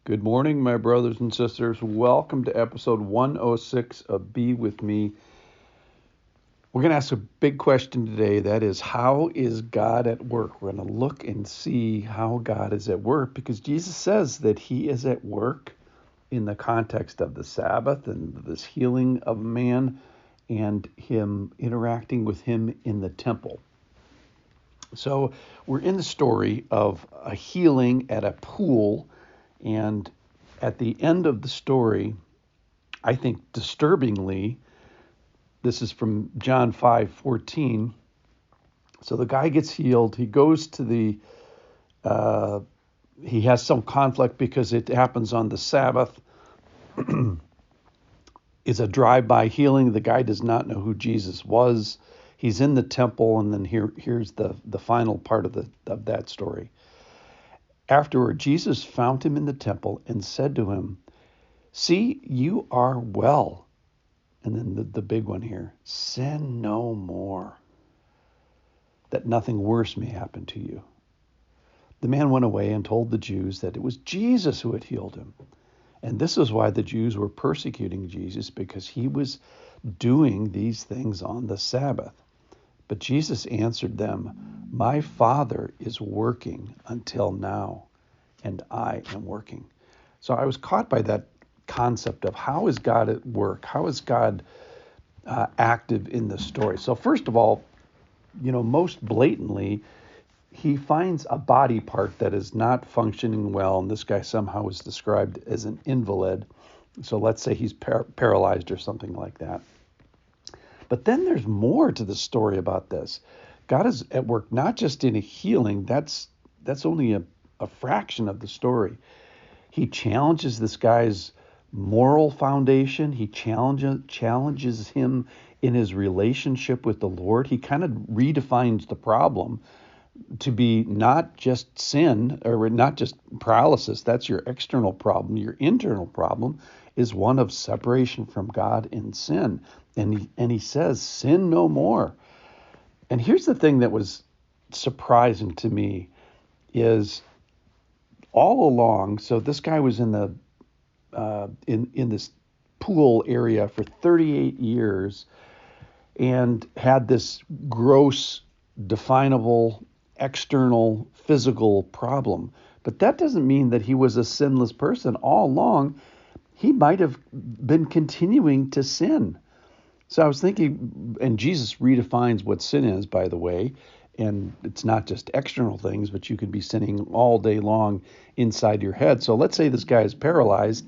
Good morning, my brothers and sisters. Welcome to episode 106 of Be With Me. We're going to ask a big question today. That is, how is God at work? We're going to look and see how God is at work because Jesus says that he is at work in the context of the Sabbath and this healing of man and him interacting with him in the temple. So we're in the story of a healing at a pool. And at the end of the story, I think disturbingly, this is from Jn5 14. So the guy gets healed. He goes to he has some conflict because it happens on the Sabbath. It's a drive-by healing. The guy does not know who Jesus was. He's in the temple, and then here's the final part of that story. Afterward, Jesus found him in the temple and said to him, "See, you are well." And then the big one here, "Sin no more, that nothing worse may happen to you." The man went away and told the Jews that it was Jesus who had healed him. And this is why the Jews were persecuting Jesus, because he was doing these things on the Sabbath. But Jesus answered them, "My Father is working until now, and I am working." So I was caught by that concept of how is God at work? How is God active in the story? So first of all, most blatantly, he finds a body part that is not functioning well, and this guy somehow is described as an invalid. So let's say he's paralyzed or something like that. But then there's more to the story about this. God is at work not just in a healing. That's only a fraction of the story. He challenges this guy's moral foundation. He challenges him in his relationship with the Lord. He kind of redefines the problem to be not just sin or not just paralysis. That's your external problem. Your internal problem is one of separation from God and sin. And he says, "Sin no more." And here's the thing that was surprising to me is all along. So this guy was in the in this pool area for 38 years and had this gross, definable, external, physical problem. But that doesn't mean that he was a sinless person. All along, he might have been continuing to sin. So I was thinking, and Jesus redefines what sin is, by the way, and it's not just external things, but you could be sinning all day long inside your head. So let's say this guy is paralyzed.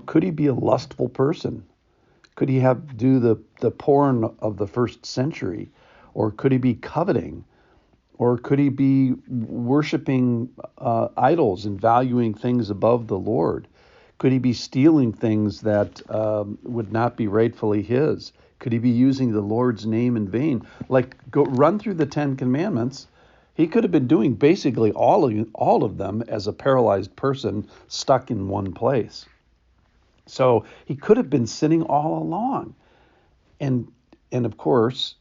Could he be a lustful person? Could he do the porn of the first century? Or could he be coveting? Or could he be worshiping idols and valuing things above the Lord? Could he be stealing things that would not be rightfully his? Could he be using the Lord's name in vain? Go run through the 10 Commandments. He could have been doing basically all of them as a paralyzed person stuck in one place. So he could have been sinning all along. And of course,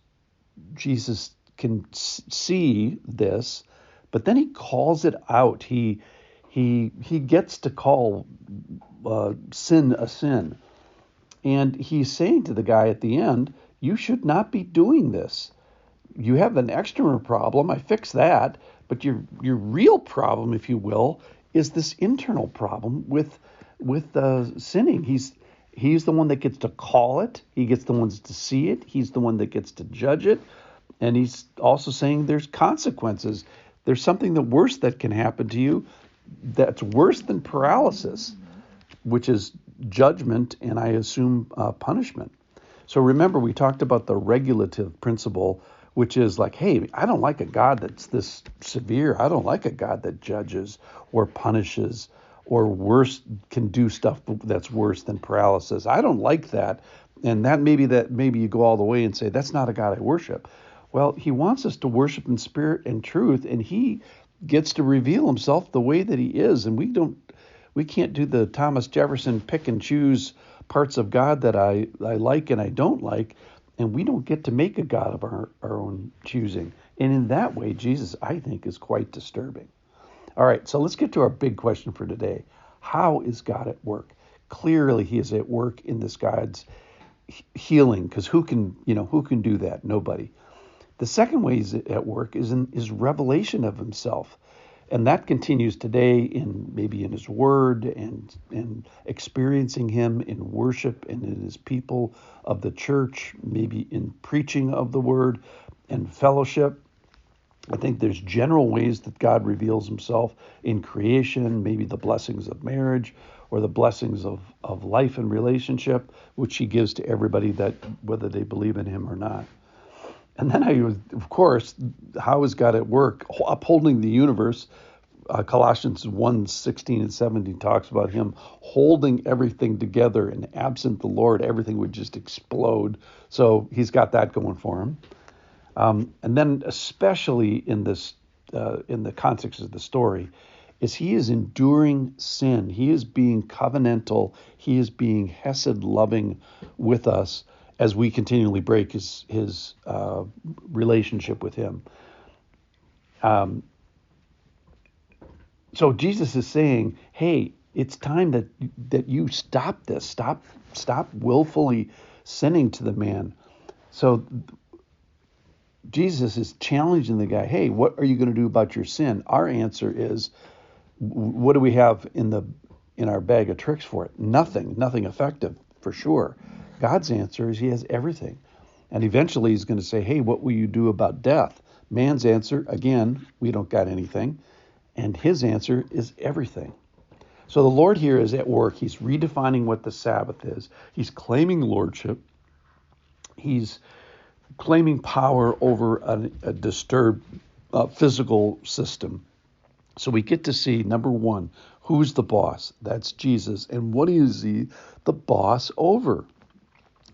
Jesus can see this, but then he calls it out. He gets to call sin a sin. And he's saying to the guy at the end, "You should not be doing this. You have an external problem. I fixed that. But your real problem, if you will, is this internal problem with sinning." He's the one that gets to call it. He gets the ones to see it. He's the one that gets to judge it. And he's also saying there's consequences. There's something worse that can happen to you that's worse than paralysis, which is judgment and I assume punishment. So remember, we talked about the regulative principle, which is like, hey, I don't like a God that's this severe. I don't like a God that judges or punishes or worse, can do stuff that's worse than paralysis. I don't like that. And maybe you go all the way and say, that's not a God I worship. Well, he wants us to worship in spirit and truth, and he gets to reveal himself the way that he is. And we can't do the Thomas Jefferson pick and choose parts of God that I like and I don't like, and we don't get to make a God of our own choosing. And in that way, Jesus, I think, is quite disturbing. All right, so let's get to our big question for today. How is God at work? Clearly, he is at work in this God's healing, because who can do that? Nobody. The second way he's at work is in his revelation of himself. And that continues today maybe in his word and experiencing him in worship and in his people of the church, maybe in preaching of the word and fellowship. I think there's general ways that God reveals himself in creation, maybe the blessings of marriage or the blessings of life and relationship, which he gives to everybody, that whether they believe in him or not. And then of course, how is God at work upholding the universe? Colossians 1:16 and 17 talks about him holding everything together, and absent the Lord, everything would just explode. So he's got that going for him. And then especially in the context of the story, is he is enduring sin. He is being covenantal. He is being hesed loving with us as we continually break his relationship with him. So Jesus is saying, hey, it's time that you stop this. Stop willfully sinning to the man. So Jesus is challenging the guy, hey, what are you going to do about your sin? Our answer is, what do we have in our bag of tricks for it? Nothing effective, for sure. God's answer is he has everything. And eventually he's going to say, hey, what will you do about death? Man's answer, again, we don't got anything. And his answer is everything. So the Lord here is at work. He's redefining what the Sabbath is. He's claiming lordship. He's claiming power over a disturbed physical system. So we get to see, number one, who's the boss? That's Jesus. And what is he the boss over?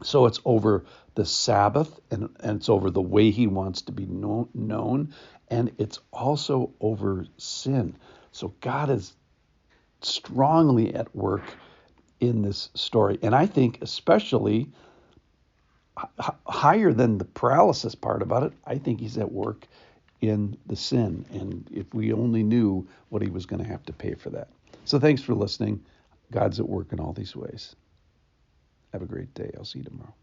So it's over the Sabbath, and it's over the way he wants to be known, and it's also over sin. So God is strongly at work in this story. And I think especially higher than the paralysis part about it, I think he's at work in the sin. And if we only knew what he was going to have to pay for that. So thanks for listening. God's at work in all these ways. Have a great day. I'll see you tomorrow.